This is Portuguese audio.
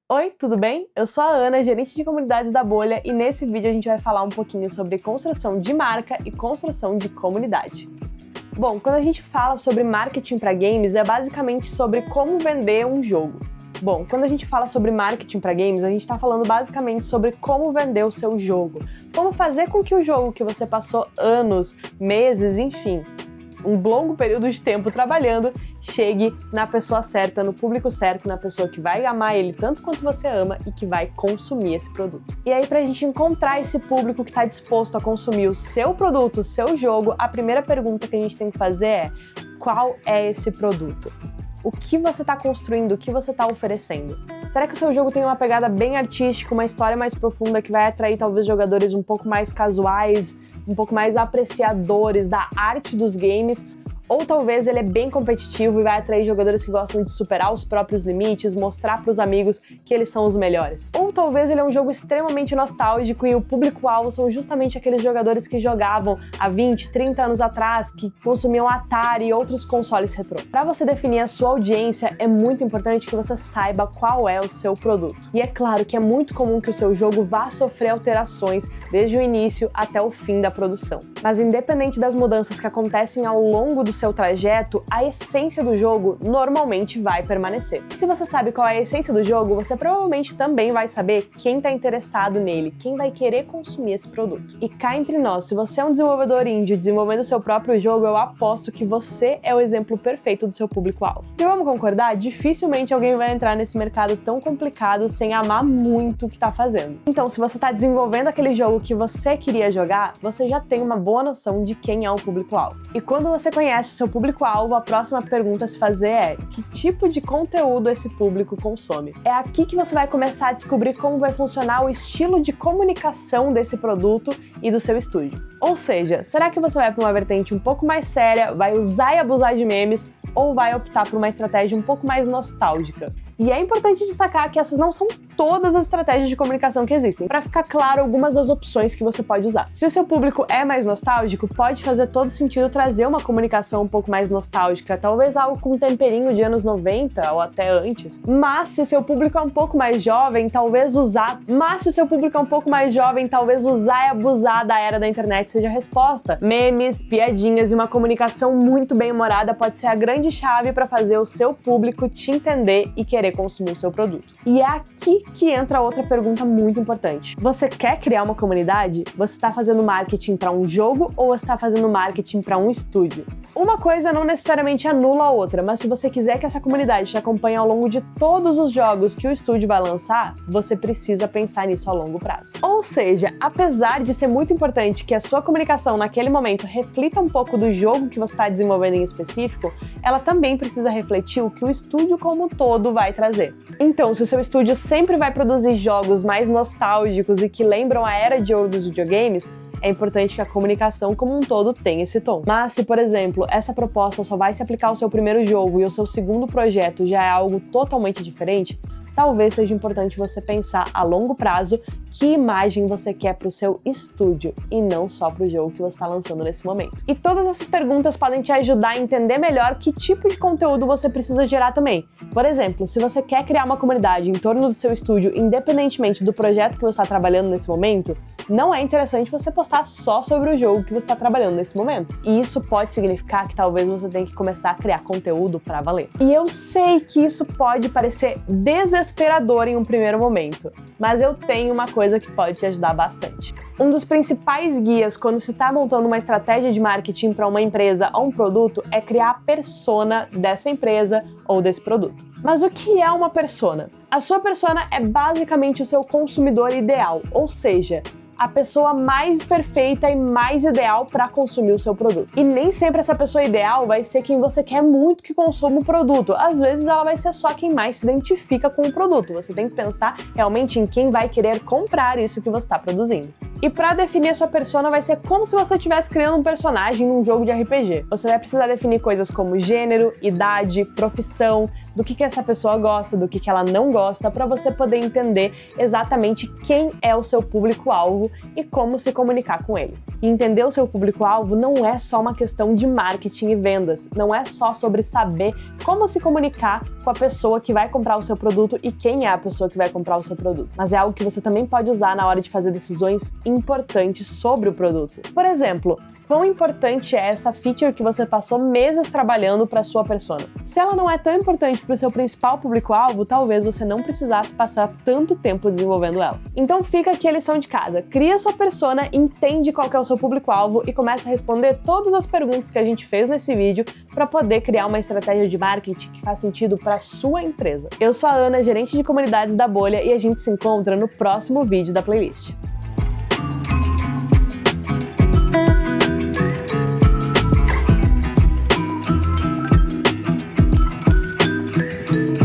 Oi, tudo bem? Eu sou a Ana, gerente de comunidades da Bolha, e nesse vídeo a gente vai falar um pouquinho sobre construção de marca e construção de comunidade. Bom, quando a gente fala sobre marketing para games, é basicamente sobre como vender um jogo. Bom, quando a gente fala sobre marketing para games, a gente está falando basicamente sobre como vender o seu jogo. Como fazer com que o jogo que você passou anos, meses, enfim, um longo período de tempo trabalhando, chegue na pessoa certa, no público certo, na pessoa que vai amar ele tanto quanto você ama e que vai consumir esse produto. E aí, pra gente encontrar esse público que está disposto a consumir o seu produto, o seu jogo, a primeira pergunta que a gente tem que fazer é: qual é esse produto? O que você está construindo, o que você está oferecendo? Será que o seu jogo tem uma pegada bem artística, uma história mais profunda que vai atrair talvez jogadores um pouco mais casuais, um pouco mais apreciadores da arte dos games? Ou talvez ele é bem competitivo e vai atrair jogadores que gostam de superar os próprios limites, mostrar para os amigos que eles são os melhores. Ou talvez ele é um jogo extremamente nostálgico e o público-alvo são justamente aqueles jogadores que jogavam há 20, 30 anos atrás, que consumiam Atari e outros consoles retrô. Para você definir a sua audiência, é muito importante que você saiba qual é o seu produto. E é claro que é muito comum que o seu jogo vá sofrer alterações desde o início até o fim da produção. Mas independente das mudanças que acontecem ao longo do seu trajeto, a essência do jogo normalmente vai permanecer. E se você sabe qual é a essência do jogo, você provavelmente também vai saber quem está interessado nele, quem vai querer consumir esse produto. E cá entre nós, se você é um desenvolvedor indie desenvolvendo seu próprio jogo, eu aposto que você é o exemplo perfeito do seu público-alvo. E vamos concordar? Dificilmente alguém vai entrar nesse mercado tão complicado sem amar muito o que está fazendo. Então, se você está desenvolvendo aquele jogo que você queria jogar, você já tem uma boa noção de quem é o público-alvo. E quando você conhece o seu público-alvo, a próxima pergunta a se fazer é: que tipo de conteúdo esse público consome? É aqui que você vai começar a descobrir como vai funcionar o estilo de comunicação desse produto e do seu estúdio. Ou seja, será que você vai para uma vertente um pouco mais séria, vai usar e abusar de memes, ou vai optar por uma estratégia um pouco mais nostálgica? E é importante destacar que essas não são todas as estratégias de comunicação que existem. Para ficar claro, algumas das opções que você pode usar. Se o seu público é mais nostálgico, pode fazer todo sentido trazer uma comunicação um pouco mais nostálgica, talvez algo com um temperinho de anos 90 ou até antes. Mas se o seu público é um pouco mais jovem, talvez usar e abusar da era da internet seja a resposta. Memes, piadinhas e uma comunicação muito bem humorada pode ser a grande chave para fazer o seu público te entender e querer consumir o seu produto. E é aqui que entra outra pergunta muito importante. Você quer criar uma comunidade? Você está fazendo marketing para um jogo ou você está fazendo marketing para um estúdio? Uma coisa não necessariamente anula a outra, mas se você quiser que essa comunidade te acompanhe ao longo de todos os jogos que o estúdio vai lançar, você precisa pensar nisso a longo prazo. Ou seja, apesar de ser muito importante que a sua comunicação naquele momento reflita um pouco do jogo que você está desenvolvendo em específico, ela também precisa refletir o que o estúdio como um todo vai trazer. Então, se o seu estúdio sempre vai produzir jogos mais nostálgicos e que lembram a era de ouro dos videogames, é importante que a comunicação como um todo tenha esse tom. Mas se, por exemplo, essa proposta só vai se aplicar ao seu primeiro jogo e o seu segundo projeto já é algo totalmente diferente, talvez seja importante você pensar a longo prazo que imagem você quer para o seu estúdio e não só para o jogo que você está lançando nesse momento. E todas essas perguntas podem te ajudar a entender melhor que tipo de conteúdo você precisa gerar também. Por exemplo, se você quer criar uma comunidade em torno do seu estúdio, independentemente do projeto que você está trabalhando nesse momento, não é interessante você postar só sobre o jogo que você está trabalhando nesse momento. E isso pode significar que talvez você tenha que começar a criar conteúdo para valer. E eu sei que isso pode parecer desesperador em um primeiro momento, mas eu tenho uma coisa que pode te ajudar bastante. Um dos principais guias quando se está montando uma estratégia de marketing para uma empresa ou um produto é criar a persona dessa empresa ou desse produto. Mas o que é uma persona? A sua persona é basicamente o seu consumidor ideal, ou seja, a pessoa mais perfeita e mais ideal para consumir o seu produto. E nem sempre essa pessoa ideal vai ser quem você quer muito que consuma o produto. Às vezes ela vai ser só quem mais se identifica com o produto. Você tem que pensar realmente em quem vai querer comprar isso que você está produzindo. E para definir a sua persona vai ser como se você estivesse criando um personagem num jogo de RPG. Você vai precisar definir coisas como gênero, idade, profissão, do que essa pessoa gosta, do que ela não gosta, para você poder entender exatamente quem é o seu público-alvo e como se comunicar com ele. E entender o seu público-alvo não é só uma questão de marketing e vendas, não é só sobre saber como se comunicar com a pessoa que vai comprar o seu produto e quem é a pessoa que vai comprar o seu produto, mas é algo que você também pode usar na hora de fazer decisões importantes sobre o produto. Por exemplo, quão importante é essa feature que você passou meses trabalhando para sua persona? Se ela não é tão importante para o seu principal público-alvo, talvez você não precisasse passar tanto tempo desenvolvendo ela. Então fica aqui a lição de casa. Cria sua persona, entende qual que é o seu público-alvo e começa a responder todas as perguntas que a gente fez nesse vídeo para poder criar uma estratégia de marketing que faz sentido para a sua empresa. Eu sou a Ana, gerente de comunidades da Bolha, e a gente se encontra no próximo vídeo da playlist.